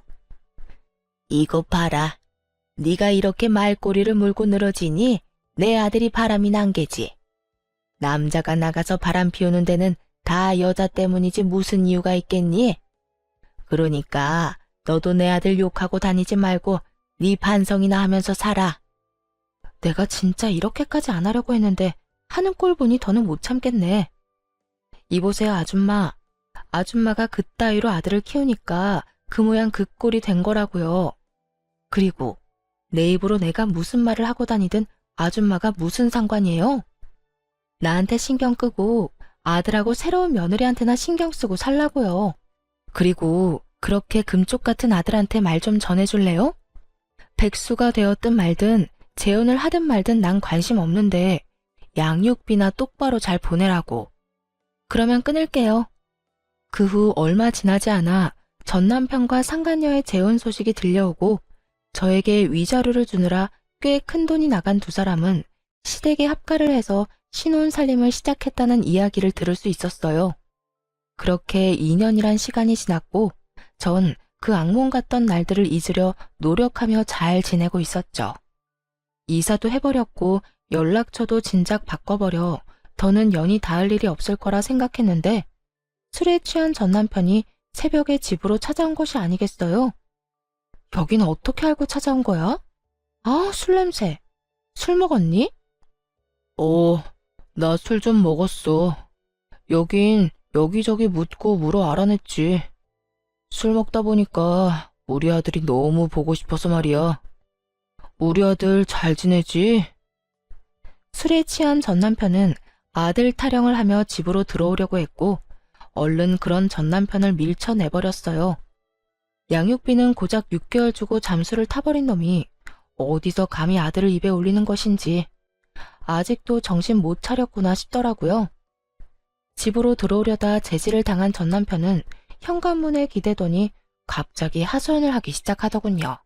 이거 봐라. 네가 이렇게 말꼬리를 물고 늘어지니 내 아들이 바람이 난 게지. 남자가 나가서 바람 피우는 데는 다 여자 때문이지 무슨 이유가 있겠니? 그러니까 너도 내 아들 욕하고 다니지 말고 네 반성이나 하면서 살아. 내가 진짜 이렇게까지 안 하려고 했는데 하는 꼴 보니 더는 못 참겠네. 이보세요, 아줌마. 아줌마가 그따위로 아들을 키우니까 그 모양 그 꼴이 된 거라고요. 그리고 내 입으로 내가 무슨 말을 하고 다니든 아줌마가 무슨 상관이에요? 나한테 신경 끄고 아들하고 새로운 며느리한테나 신경 쓰고 살라고요. 그리고 그렇게 금쪽 같은 아들한테 말 좀 전해줄래요? 백수가 되었든 말든 재혼을 하든 말든 난 관심 없는데 양육비나 똑바로 잘 보내라고. 그러면 끊을게요. 그 후 얼마 지나지 않아 전 남편과 상간녀의 재혼 소식이 들려오고 저에게 위자료를 주느라 꽤 큰 돈이 나간 두 사람은 시댁에 합가를 해서 신혼 살림을 시작했다는 이야기를 들을 수 있었어요. 그렇게 2년이란 시간이 지났고 전 그 악몽 같던 날들을 잊으려 노력하며 잘 지내고 있었죠. 이사도 해버렸고 연락처도 진작 바꿔버려 더는 연이 닿을 일이 없을 거라 생각했는데 술에 취한 전 남편이 새벽에 집으로 찾아온 것이 아니겠어요? 여긴 어떻게 알고 찾아온 거야? 아, 술 냄새. 술 먹었니? 나 술 좀 먹었어. 여긴 여기저기 묻고 물어 알아냈지. 술 먹다 보니까 우리 아들이 너무 보고 싶어서 말이야. 우리 아들 잘 지내지? 술에 취한 전 남편은 아들 타령을 하며 집으로 들어오려고 했고 얼른 그런 전 남편을 밀쳐내버렸어요. 양육비는 고작 6개월 주고 잠수를 타버린 놈이 어디서 감히 아들을 입에 올리는 것인지 아직도 정신 못 차렸구나 싶더라고요. 집으로 들어오려다 제지를 당한 전 남편은 현관문에 기대더니 갑자기 하소연을 하기 시작하더군요.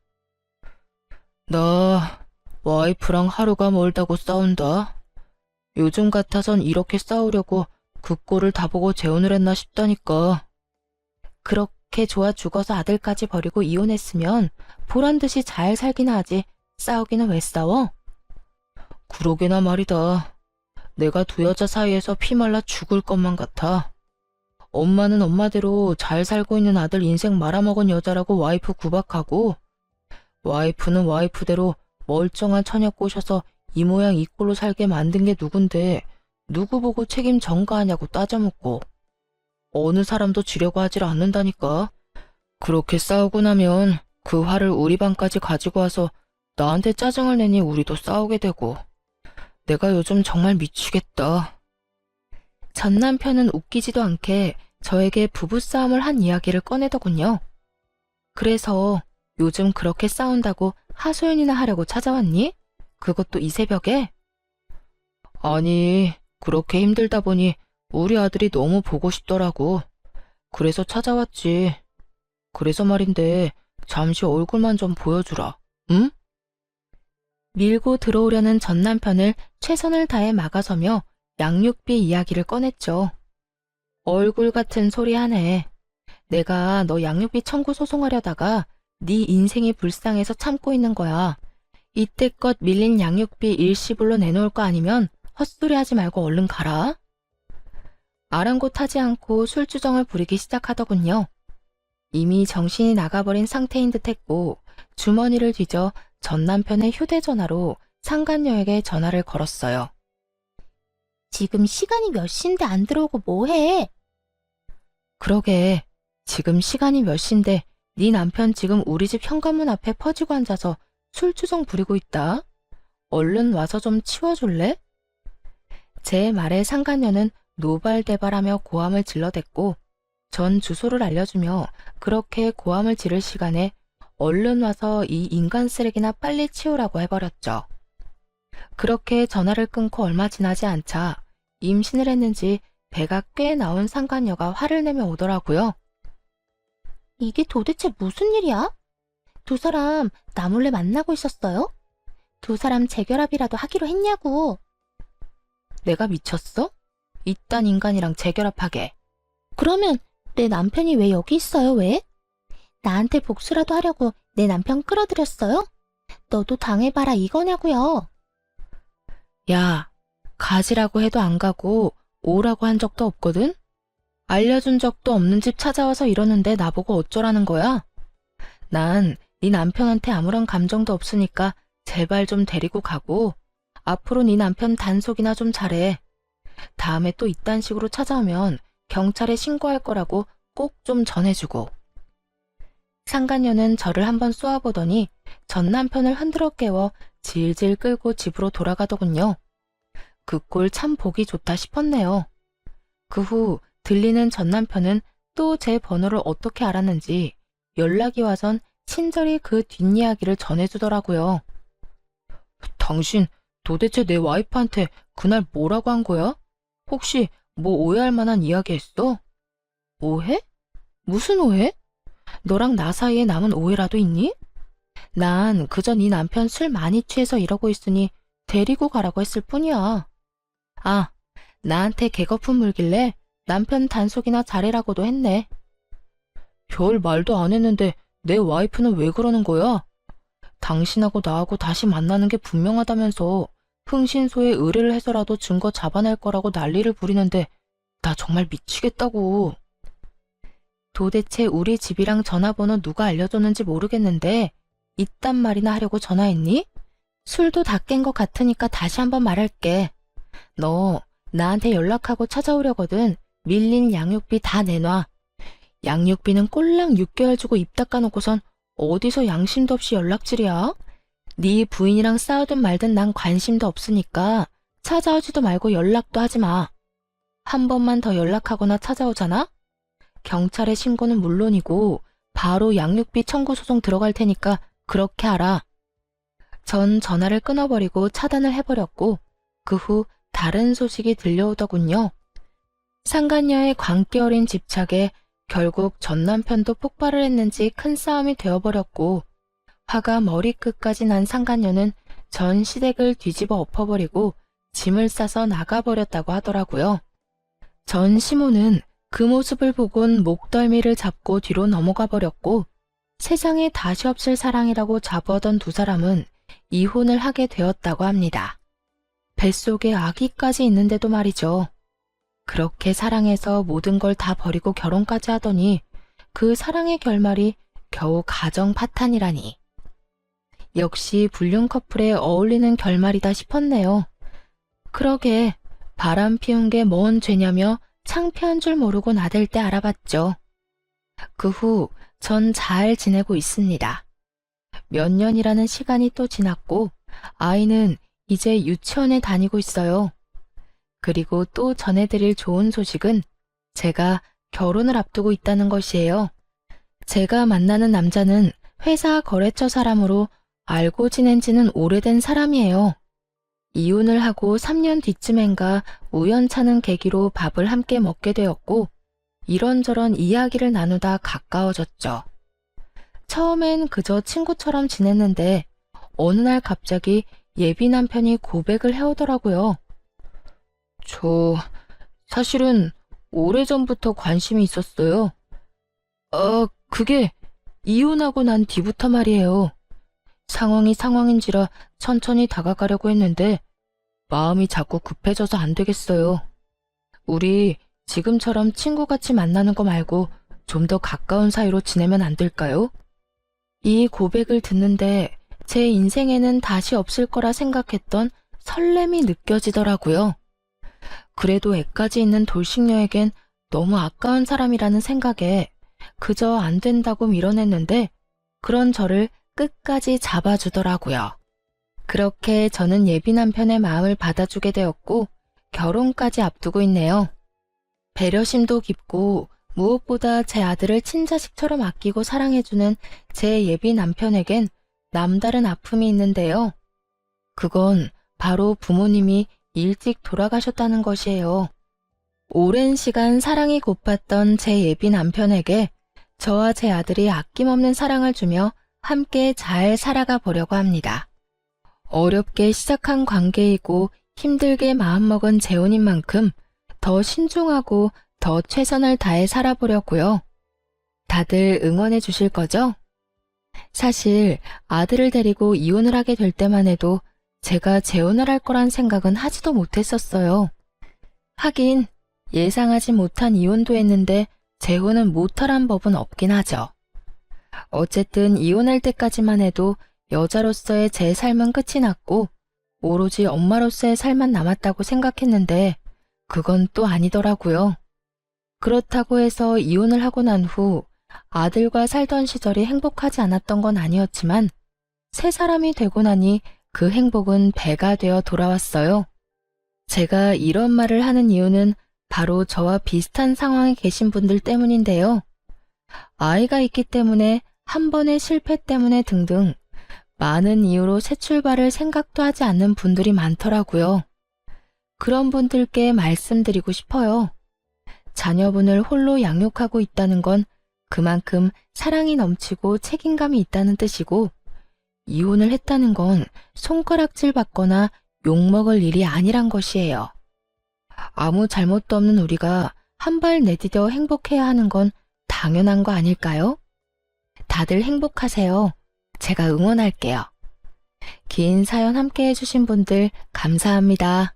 나 와이프랑 하루가 멀다고 싸운다. 요즘 같아선 이렇게 싸우려고 그 꼴을 다 보고 재혼을 했나 싶다니까. 그렇게 좋아 죽어서 아들까지 버리고 이혼했으면 보란듯이 잘 살기나 하지 싸우기는 왜 싸워? 그러게나 말이다. 내가 두 여자 사이에서 피말라 죽을 것만 같아. 엄마는 엄마대로 잘 살고 있는 아들 인생 말아먹은 여자라고 와이프 구박하고 와이프는 와이프대로 멀쩡한 처녀 꼬셔서 이 모양 이 꼴로 살게 만든 게 누군데 누구 보고 책임 전가하냐고 따져묻고 어느 사람도 지려고 하질 않는다니까. 그렇게 싸우고 나면 그 화를 우리 방까지 가지고 와서 나한테 짜증을 내니 우리도 싸우게 되고 내가 요즘 정말 미치겠다. 전 남편은 웃기지도 않게 저에게 부부싸움을 한 이야기를 꺼내더군요. 그래서 요즘 그렇게 싸운다고 하소연이나 하려고 찾아왔니? 그것도 이 새벽에? 아니, 그렇게 힘들다 보니 우리 아들이 너무 보고 싶더라고. 그래서 찾아왔지. 그래서 말인데 잠시 얼굴만 좀 보여주라. 응? 밀고 들어오려는 전 남편을 최선을 다해 막아서며 양육비 이야기를 꺼냈죠. 얼굴 같은 소리 하네. 내가 너 양육비 청구 소송하려다가 네 인생이 불쌍해서 참고 있는 거야. 이때껏 밀린 양육비 일시불로 내놓을 거 아니면 헛소리 하지 말고 얼른 가라. 아랑곳하지 않고 술주정을 부리기 시작하더군요. 이미 정신이 나가버린 상태인 듯했고 주머니를 뒤져 전 남편의 휴대전화로 상간녀에게 전화를 걸었어요. 지금 시간이 몇 시인데 안 들어오고 뭐해? 그러게, 지금 시간이 몇 시인데 네 남편 지금 우리 집 현관문 앞에 퍼지고 앉아서 술주정 부리고 있다. 얼른 와서 좀 치워줄래? 제 말에 상간녀는 노발대발하며 고함을 질러댔고 전 주소를 알려주며 그렇게 고함을 지를 시간에 얼른 와서 이 인간 쓰레기나 빨리 치우라고 해버렸죠. 그렇게 전화를 끊고 얼마 지나지 않자 임신을 했는지 배가 꽤 나온 상간녀가 화를 내며 오더라고요. 이게 도대체 무슨 일이야? 두 사람 나 몰래 만나고 있었어요? 두 사람 재결합이라도 하기로 했냐고. 내가 미쳤어? 이딴 인간이랑 재결합하게. 그러면 내 남편이 왜 여기 있어요, 왜? 나한테 복수라도 하려고 내 남편 끌어들였어요? 너도 당해봐라 이거냐고요. 야, 가지라고 해도 안 가고 오라고 한 적도 없거든? 알려준 적도 없는 집 찾아와서 이러는데 나보고 어쩌라는 거야? 난 네 남편한테 아무런 감정도 없으니까 제발 좀 데리고 가고 앞으로 네 남편 단속이나 좀 잘해. 다음에 또 이딴 식으로 찾아오면 경찰에 신고할 거라고 꼭 좀 전해주고. 상간녀는 저를 한번 쏘아보더니 전 남편을 흔들어 깨워 질질 끌고 집으로 돌아가더군요. 그 꼴 참 보기 좋다 싶었네요. 그 후 들리는 전 남편은 또 제 번호를 어떻게 알았는지 연락이 와선 친절히 그 뒷이야기를 전해주더라고요. 당신 도대체 내 와이프한테 그날 뭐라고 한 거야? 혹시 뭐 오해할 만한 이야기 했어? 오해? 무슨 오해? 너랑 나 사이에 남은 오해라도 있니? 난 그저 네 남편 술 많이 취해서 이러고 있으니 데리고 가라고 했을 뿐이야. 아, 나한테 개거품 물길래 남편 단속이나 잘해라고도 했네. 별 말도 안 했는데 내 와이프는 왜 그러는 거야? 당신하고 나하고 다시 만나는 게 분명하다면서 흥신소에 의뢰를 해서라도 증거 잡아낼 거라고 난리를 부리는데 나 정말 미치겠다고. 도대체 우리 집이랑 전화번호 누가 알려줬는지 모르겠는데 이딴 말이나 하려고 전화했니? 술도 다 깬 것 같으니까 다시 한번 말할게. 너 나한테 연락하고 찾아오려거든 밀린 양육비 다 내놔. 양육비는 꼴랑 6개월 주고 입 닦아놓고선 어디서 양심도 없이 연락질이야? 네 부인이랑 싸우든 말든 난 관심도 없으니까 찾아오지도 말고 연락도 하지 마. 한 번만 더 연락하거나 찾아오잖아? 경찰에 신고는 물론이고 바로 양육비 청구 소송 들어갈 테니까 그렇게 알아. 전 전화를 끊어버리고 차단을 해버렸고 그 후 다른 소식이 들려오더군요. 상간녀의 광기 어린 집착에 결국 전 남편도 폭발을 했는지 큰 싸움이 되어버렸고 화가 머리끝까지 난 상간녀는 전 시댁을 뒤집어 엎어버리고 짐을 싸서 나가버렸다고 하더라고요. 전 시모는 그 모습을 보곤 목덜미를 잡고 뒤로 넘어가 버렸고 세상에 다시 없을 사랑이라고 자부하던 두 사람은 이혼을 하게 되었다고 합니다. 뱃속에 아기까지 있는데도 말이죠. 그렇게 사랑해서 모든 걸 다 버리고 결혼까지 하더니 그 사랑의 결말이 겨우 가정 파탄이라니. 역시 불륜 커플에 어울리는 결말이다 싶었네요. 그러게 바람 피운 게 뭔 죄냐며 창피한 줄 모르고 나댈 때 알아봤죠. 그 후 전 잘 지내고 있습니다. 몇 년이라는 시간이 또 지났고 아이는 이제 유치원에 다니고 있어요. 그리고 또 전해드릴 좋은 소식은 제가 결혼을 앞두고 있다는 것이에요. 제가 만나는 남자는 회사 거래처 사람으로 알고 지낸 지는 오래된 사람이에요. 이혼을 하고 3년 뒤쯤엔가 우연찮은 계기로 밥을 함께 먹게 되었고 이런저런 이야기를 나누다 가까워졌죠. 처음엔 그저 친구처럼 지냈는데 어느 날 갑자기 예비 남편이 고백을 해오더라고요. 저 사실은 오래전부터 관심이 있었어요. 그게 이혼하고 난 뒤부터 말이에요. 상황이 상황인지라 천천히 다가가려고 했는데 마음이 자꾸 급해져서 안 되겠어요. 우리 지금처럼 친구같이 만나는 거 말고 좀 더 가까운 사이로 지내면 안 될까요? 이 고백을 듣는데 제 인생에는 다시 없을 거라 생각했던 설렘이 느껴지더라고요. 그래도 애까지 있는 돌싱녀에겐 너무 아까운 사람이라는 생각에 그저 안 된다고 밀어냈는데 그런 저를 끝까지 잡아주더라고요. 그렇게 저는 예비 남편의 마음을 받아주게 되었고 결혼까지 앞두고 있네요. 배려심도 깊고 무엇보다 제 아들을 친자식처럼 아끼고 사랑해주는 제 예비 남편에겐 남다른 아픔이 있는데요. 그건 바로 부모님이 일찍 돌아가셨다는 것이에요. 오랜 시간 사랑이 고팠던 제 예비 남편에게 저와 제 아들이 아낌없는 사랑을 주며 함께 잘 살아가 보려고 합니다. 어렵게 시작한 관계이고 힘들게 마음먹은 재혼인 만큼 더 신중하고 더 최선을 다해 살아보려고요. 다들 응원해 주실 거죠? 사실 아들을 데리고 이혼을 하게 될 때만 해도 제가 재혼을 할 거란 생각은 하지도 못했었어요. 하긴 예상하지 못한 이혼도 했는데 재혼은 못하란 법은 없긴 하죠. 어쨌든 이혼할 때까지만 해도 여자로서의 제 삶은 끝이 났고 오로지 엄마로서의 삶만 남았다고 생각했는데 그건 또 아니더라고요. 그렇다고 해서 이혼을 하고 난 후 아들과 살던 시절이 행복하지 않았던 건 아니었지만 새 사람이 되고 나니 그 행복은 배가 되어 돌아왔어요. 제가 이런 말을 하는 이유는 바로 저와 비슷한 상황에 계신 분들 때문인데요. 아이가 있기 때문에 한 번의 실패 때문에 등등 많은 이유로 새 출발을 생각도 하지 않는 분들이 많더라고요. 그런 분들께 말씀드리고 싶어요. 자녀분을 홀로 양육하고 있다는 건 그만큼 사랑이 넘치고 책임감이 있다는 뜻이고 이혼을 했다는 건 손가락질 받거나 욕먹을 일이 아니란 것이에요. 아무 잘못도 없는 우리가 한 발 내디뎌 행복해야 하는 건 당연한 거 아닐까요? 다들 행복하세요. 제가 응원할게요. 긴 사연 함께 해주신 분들 감사합니다.